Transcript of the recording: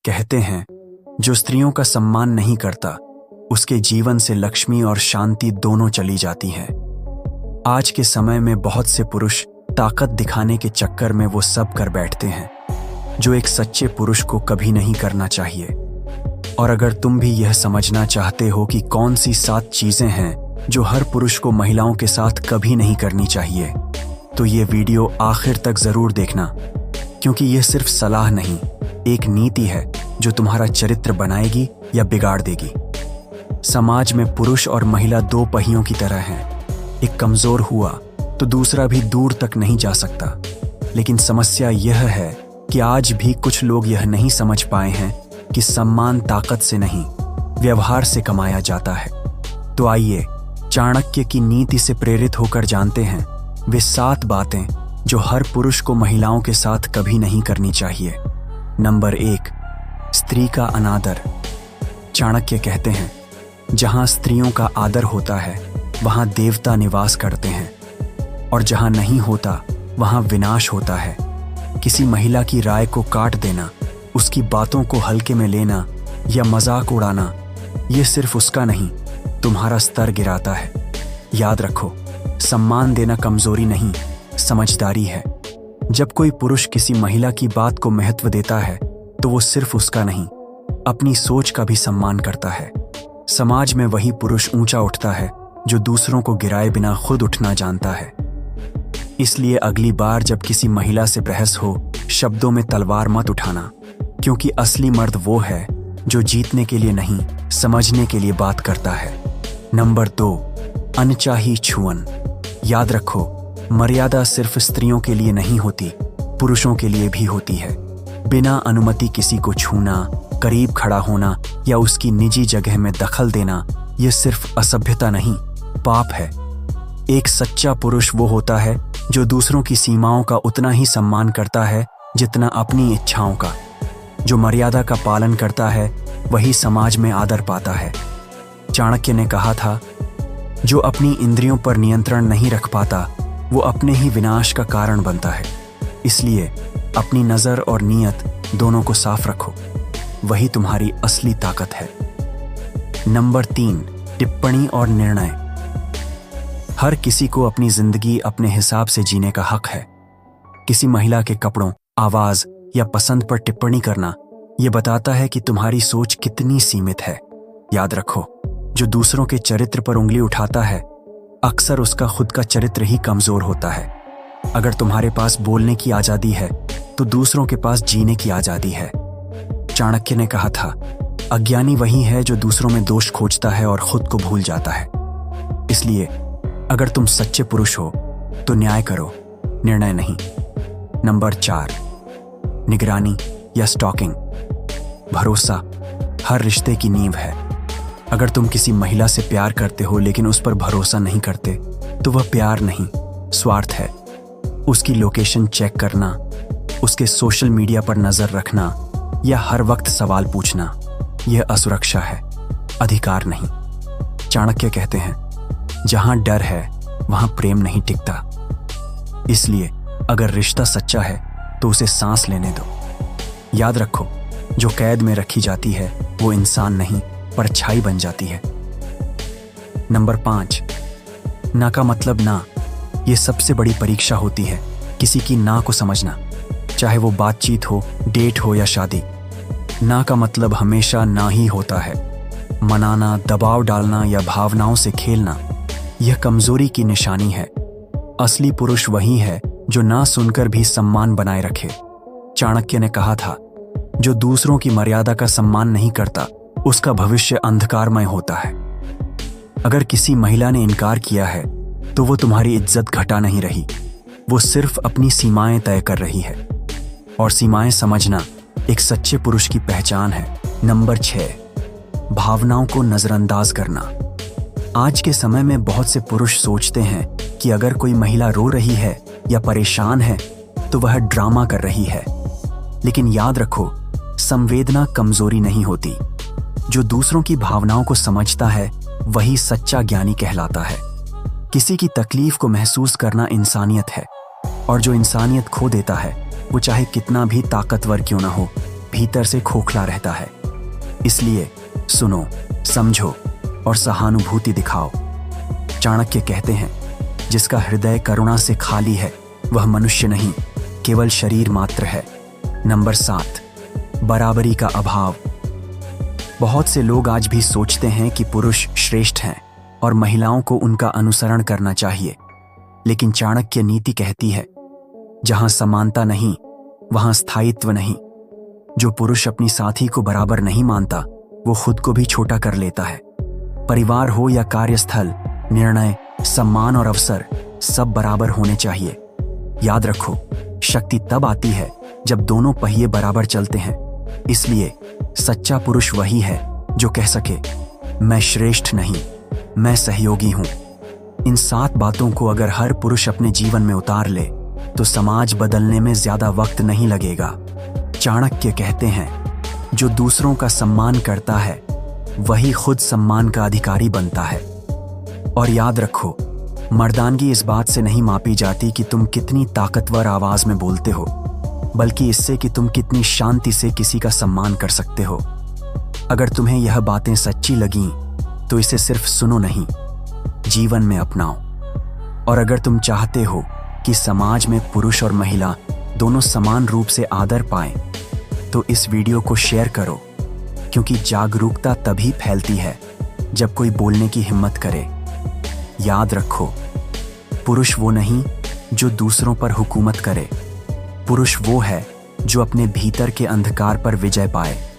कहते हैं, जो स्त्रियों का सम्मान नहीं करता उसके जीवन से लक्ष्मी और शांति दोनों चली जाती हैं। आज के समय में बहुत से पुरुष ताकत दिखाने के चक्कर में वो सब कर बैठते हैं जो एक सच्चे पुरुष को कभी नहीं करना चाहिए। और अगर तुम भी यह समझना चाहते हो कि कौन सी 7 चीजें हैं जो हर पुरुष को महिलाओं के साथ कभी नहीं करनी चाहिए, तो ये वीडियो आखिर तक जरूर देखना, क्योंकि यह सिर्फ सलाह नहीं, एक नीति है जो तुम्हारा चरित्र बनाएगी या बिगाड़ देगी। समाज में पुरुष और महिला 2 पहियों की तरह हैं। एक कमजोर हुआ तो दूसरा भी दूर तक नहीं जा सकता। लेकिन समस्या यह है कि आज भी कुछ लोग यह नहीं समझ पाए हैं कि सम्मान ताकत से नहीं, व्यवहार से कमाया जाता है। तो आइए चाणक्य की नीति से प्रेरित होकर जानते हैं वे 7 बातें जो हर पुरुष को महिलाओं के साथ कभी नहीं करनी चाहिए। नंबर 1, स्त्री का अनादर। चाणक्य कहते हैं, जहां स्त्रियों का आदर होता है वहां देवता निवास करते हैं, और जहां नहीं होता वहां विनाश होता है। किसी महिला की राय को काट देना, उसकी बातों को हल्के में लेना या मजाक उड़ाना, ये सिर्फ उसका नहीं, तुम्हारा स्तर गिराता है। याद रखो, सम्मान देना कमजोरी नहीं, समझदारी है। जब कोई पुरुष किसी महिला की बात को महत्व देता है तो वो सिर्फ उसका नहीं, अपनी सोच का भी सम्मान करता है। समाज में वही पुरुष ऊंचा उठता है जो दूसरों को गिराए बिना खुद उठना जानता है। इसलिए अगली बार जब किसी महिला से बहस हो, शब्दों में तलवार मत उठाना, क्योंकि असली मर्द वो है जो जीतने के लिए नहीं, समझने के लिए बात करता है। नंबर 2, अनचाही छुअन। याद रखो, मर्यादा सिर्फ स्त्रियों के लिए नहीं होती, पुरुषों के लिए भी होती है। बिना अनुमति किसी को छूना, करीब खड़ा होना या उसकी निजी जगह में दखल देना, यह सिर्फ असभ्यता नहीं, पाप है। एक सच्चा पुरुष वो होता है जो दूसरों की सीमाओं का उतना ही सम्मान करता है जितना अपनी इच्छाओं का। जो मर्यादा का पालन करता है वही समाज में आदर पाता है। चाणक्य ने कहा था, जो अपनी इंद्रियों पर नियंत्रण नहीं रख पाता वो अपने ही विनाश का कारण बनता है। इसलिए अपनी नजर और नीयत दोनों को साफ रखो, वही तुम्हारी असली ताकत है। नंबर 3, टिप्पणी और निर्णय। हर किसी को अपनी जिंदगी अपने हिसाब से जीने का हक है। किसी महिला के कपड़ों, आवाज या पसंद पर टिप्पणी करना यह बताता है कि तुम्हारी सोच कितनी सीमित है। याद रखो, जो दूसरों के चरित्र पर उंगली उठाता है अक्सर उसका खुद का चरित्र ही कमजोर होता है। अगर तुम्हारे पास बोलने की आजादी है तो दूसरों के पास जीने की आजादी है। चाणक्य ने कहा था, अज्ञानी वही है जो दूसरों में दोष खोजता है और खुद को भूल जाता है। इसलिए अगर तुम सच्चे पुरुष हो तो न्याय करो, निर्णय नहीं। नंबर 4, निगरानी या स्टॉकिंग। भरोसा हर रिश्ते की नींव है। अगर तुम किसी महिला से प्यार करते हो लेकिन उस पर भरोसा नहीं करते तो वह प्यार नहीं, स्वार्थ है। उसकी लोकेशन चेक करना, उसके सोशल मीडिया पर नजर रखना या हर वक्त सवाल पूछना, यह असुरक्षा है, अधिकार नहीं। चाणक्य कहते हैं, जहां डर है वहां प्रेम नहीं टिकता। इसलिए अगर रिश्ता सच्चा है तो उसे सांस लेने दो। याद रखो, जो कैद में रखी जाती है वो इंसान नहीं, परछाई बन जाती है। नंबर 5, ना का मतलब ना। यह सबसे बड़ी परीक्षा होती है, किसी की ना को समझना, चाहे वो बातचीत हो, डेट हो या शादी। ना का मतलब हमेशा ना ही होता है। मनाना, दबाव डालना या भावनाओं से खेलना, यह कमजोरी की निशानी है। असली पुरुष वही है जो ना सुनकर भी सम्मान बनाए रखे। चाणक्य ने कहा था, जो दूसरों की मर्यादा का सम्मान नहीं करता उसका भविष्य अंधकारमय होता है। अगर किसी महिला ने इनकार किया है तो वो तुम्हारी इज्जत घटा नहीं रही, वो सिर्फ अपनी सीमाएं तय कर रही है। और सीमाएं समझना एक सच्चे पुरुष की पहचान है। नंबर 6, भावनाओं को नजरअंदाज करना। आज के समय में बहुत से पुरुष सोचते हैं कि अगर कोई महिला रो रही है या परेशान है तो वह ड्रामा कर रही है। लेकिन याद रखो, संवेदना कमजोरी नहीं होती। जो दूसरों की भावनाओं को समझता है वही सच्चा ज्ञानी कहलाता है। किसी की तकलीफ को महसूस करना इंसानियत है, और जो इंसानियत खो देता है वो चाहे कितना भी ताकतवर क्यों ना हो, भीतर से खोखला रहता है। इसलिए सुनो, समझो और सहानुभूति दिखाओ। चाणक्य कहते हैं, जिसका हृदय करुणा से खाली है वह मनुष्य नहीं, केवल शरीर मात्र है। नंबर 7, बराबरी का अभाव। बहुत से लोग आज भी सोचते हैं कि पुरुष श्रेष्ठ हैं और महिलाओं को उनका अनुसरण करना चाहिए। लेकिन चाणक्य नीति कहती है, जहां समानता नहीं वहां स्थायित्व नहीं। जो पुरुष अपनी साथी को बराबर नहीं मानता वो खुद को भी छोटा कर लेता है। परिवार हो या कार्यस्थल, निर्णय, सम्मान और अवसर सब बराबर होने चाहिए। याद रखो, शक्ति तब आती है जब दोनों पहिए बराबर चलते हैं। इसलिए सच्चा पुरुष वही है जो कह सके, मैं श्रेष्ठ नहीं, मैं सहयोगी हूं। इन 7 बातों को अगर हर पुरुष अपने जीवन में उतार ले तो समाज बदलने में ज्यादा वक्त नहीं लगेगा। चाणक्य कहते हैं, जो दूसरों का सम्मान करता है वही खुद सम्मान का अधिकारी बनता है। और याद रखो, मर्दानगी इस बात से नहीं मापी जाती कि तुम कितनी ताकतवर आवाज में बोलते हो, बल्कि इससे कि तुम कितनी शांति से किसी का सम्मान कर सकते हो। अगर तुम्हें यह बातें सच्ची लगीं तो इसे सिर्फ सुनो नहीं, जीवन में अपनाओ। और अगर तुम चाहते हो कि समाज में पुरुष और महिला दोनों समान रूप से आदर पाएं, तो इस वीडियो को शेयर करो, क्योंकि जागरूकता तभी फैलती है जब कोई बोलने की हिम्मत करे। याद रखो, पुरुष वो नहीं जो दूसरों पर हुकूमत करे, पुरुष वो है जो अपने भीतर के अंधकार पर विजय पाए।